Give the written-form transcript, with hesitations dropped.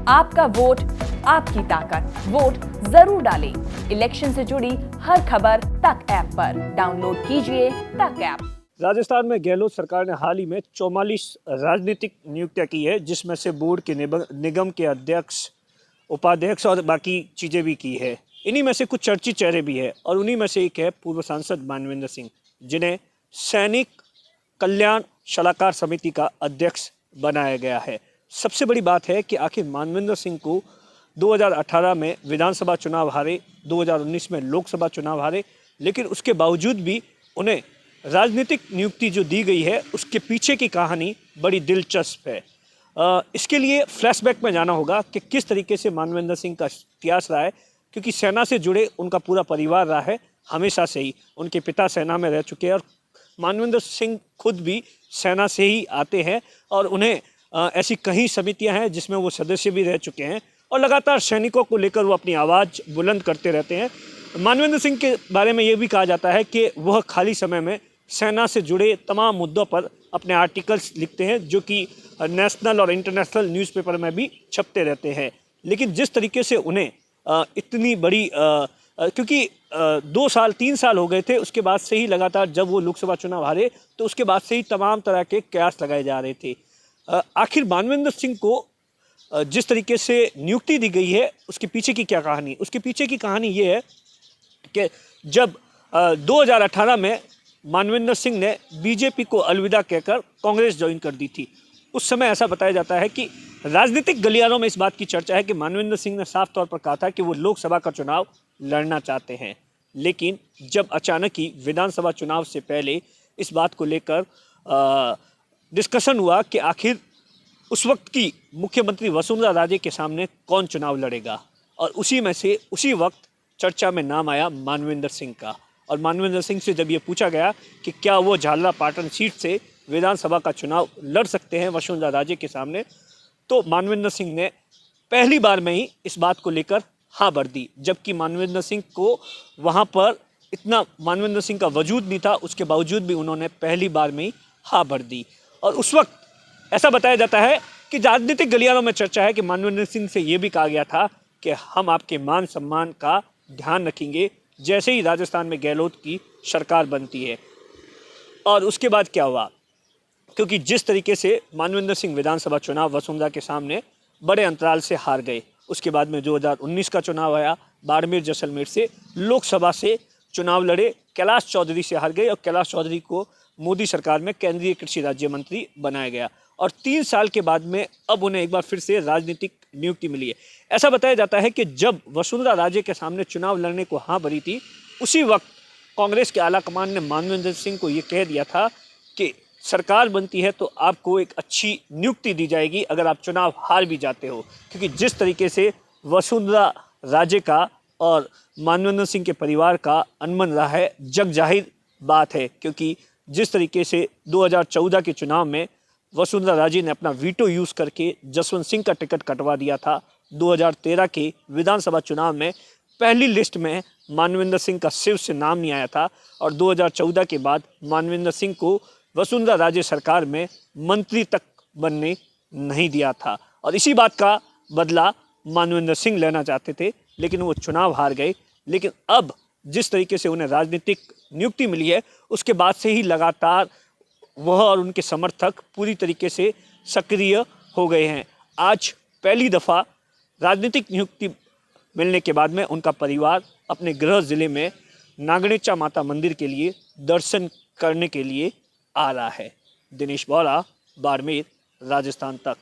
आपका वोट आपकी ताकत, वोट जरूर डालें। इलेक्शन से जुड़ी हर खबर तक ऐप पर डाउनलोड कीजिए तक ऐप। राजस्थान में गहलोत सरकार ने हाल ही में 44 राजनीतिक नियुक्तियां की है, जिसमें से बोर्ड के निगम के अध्यक्ष, उपाध्यक्ष और बाकी चीज़ें भी की है। इन्हीं में से कुछ चर्चित चेहरे भी है और उन्हीं में से एक है पूर्व सांसद मानवेंद्र सिंह, जिन्हें सैनिक कल्याण सलाहकार समिति का अध्यक्ष बनाया गया है। सबसे बड़ी बात है कि आखिर मानवेंद्र सिंह को 2018 में विधानसभा चुनाव हारे, 2019 में लोकसभा चुनाव हारे, लेकिन उसके बावजूद भी उन्हें राजनीतिक नियुक्ति जो दी गई है उसके पीछे की कहानी बड़ी दिलचस्प है। इसके लिए फ्लैशबैक में जाना होगा कि किस तरीके से मानवेंद्र सिंह का इतिहास रहा है, क्योंकि सेना से जुड़े उनका पूरा परिवार रहा है हमेशा से ही। उनके पिता सेना में रह चुके हैं और मानवेंद्र सिंह खुद भी सेना से ही आते हैं और उन्हें ऐसी कई समितियां हैं जिसमें वो सदस्य भी रह चुके हैं और लगातार सैनिकों को लेकर वो अपनी आवाज़ बुलंद करते रहते हैं। मानवेंद्र सिंह के बारे में ये भी कहा जाता है कि वह खाली समय में सेना से जुड़े तमाम मुद्दों पर अपने आर्टिकल्स लिखते हैं, जो कि नेशनल और इंटरनेशनल न्यूज़पेपर में भी छपते रहते हैं। लेकिन जिस तरीके से उन्हें इतनी बड़ी क्योंकि 2 साल 3 साल हो गए थे उसके बाद से ही लगातार, जब वो लोकसभा चुनाव हारे तो उसके बाद से ही तमाम तरह के कयास लगाए जा रहे थे। आखिर मानवेंद्र सिंह को जिस तरीके से नियुक्ति दी गई है उसके पीछे की क्या कहानी? उसके पीछे की कहानी ये है कि जब 2018 में मानवेंद्र सिंह ने बीजेपी को अलविदा कहकर कांग्रेस ज्वाइन कर दी थी, उस समय ऐसा बताया जाता है कि राजनीतिक गलियारों में इस बात की चर्चा है कि मानवेंद्र सिंह ने साफ तौर पर कहा था कि वो लोकसभा का चुनाव लड़ना चाहते हैं। लेकिन जब अचानक ही विधानसभा चुनाव से पहले इस बात को लेकर डिस्कशन हुआ कि आखिर उस वक्त की मुख्यमंत्री वसुंधरा राजे के सामने कौन चुनाव लड़ेगा, और उसी वक्त चर्चा में नाम आया मानवेंद्र सिंह का। और मानवेंद्र सिंह से जब ये पूछा गया कि क्या वो झालरा पाटन सीट से विधानसभा का चुनाव लड़ सकते हैं वसुंधरा राजे के सामने, तो मानवेंद्र सिंह ने पहली बार में ही इस बात को लेकर हाँ भर दी। जबकि मानवेंद्र सिंह को वहाँ पर इतना मानवेंद्र सिंह का वजूद नहीं था, उसके बावजूद भी उन्होंने पहली बार में ही हाँ भर दी। और उस वक्त ऐसा बताया जाता है कि राजनीतिक गलियारों में चर्चा है कि मानवेंद्र सिंह से ये भी कहा गया था कि हम आपके मान सम्मान का ध्यान रखेंगे जैसे ही राजस्थान में गहलोत की सरकार बनती है। और उसके बाद क्या हुआ, क्योंकि जिस तरीके से मानवेंद्र सिंह विधानसभा चुनाव वसुंधरा के सामने बड़े अंतराल से हार गए, उसके बाद में 2019 का चुनाव आया, बाड़मेर जैसलमेर से लोकसभा से चुनाव लड़े, कैलाश चौधरी से हार गए और कैलाश चौधरी को मोदी सरकार में केंद्रीय कृषि राज्य मंत्री बनाया गया। और 3 साल के बाद में अब उन्हें एक बार फिर से राजनीतिक नियुक्ति मिली है। ऐसा बताया जाता है कि जब वसुंधरा राजे के सामने चुनाव लड़ने को हाँ भरी थी, उसी वक्त कांग्रेस के आला कमान ने मानवेंद्र सिंह को ये कह दिया था कि सरकार बनती है तो आपको एक अच्छी नियुक्ति दी जाएगी अगर आप चुनाव हार भी जाते हो। क्योंकि जिस तरीके से वसुंधरा राजे का और मानवेंद्र सिंह के परिवार का अनबन रहा है, जग जाहिर बात है। क्योंकि जिस तरीके से 2014 के चुनाव में वसुंधरा राजे ने अपना वीटो यूज़ करके जसवंत सिंह का टिकट कटवा दिया था, 2013 के विधानसभा चुनाव में पहली लिस्ट में मानवेंद्र सिंह का सिर्फ से नाम नहीं आया था, और 2014 के बाद मानवेंद्र सिंह को वसुंधरा राजे सरकार में मंत्री तक बनने नहीं दिया था। और इसी बात का बदला मानवेंद्र सिंह लेना चाहते थे, लेकिन वो चुनाव हार गए। लेकिन अब जिस तरीके से उन्हें राजनीतिक नियुक्ति मिली है, उसके बाद से ही लगातार वह और उनके समर्थक पूरी तरीके से सक्रिय हो गए हैं। आज पहली दफ़ा राजनीतिक नियुक्ति मिलने के बाद में उनका परिवार अपने गृह जिले में नागणेचा माता मंदिर के लिए दर्शन करने के लिए आ रहा है। दिनेश बोरा, बाड़मेर, राजस्थान तक।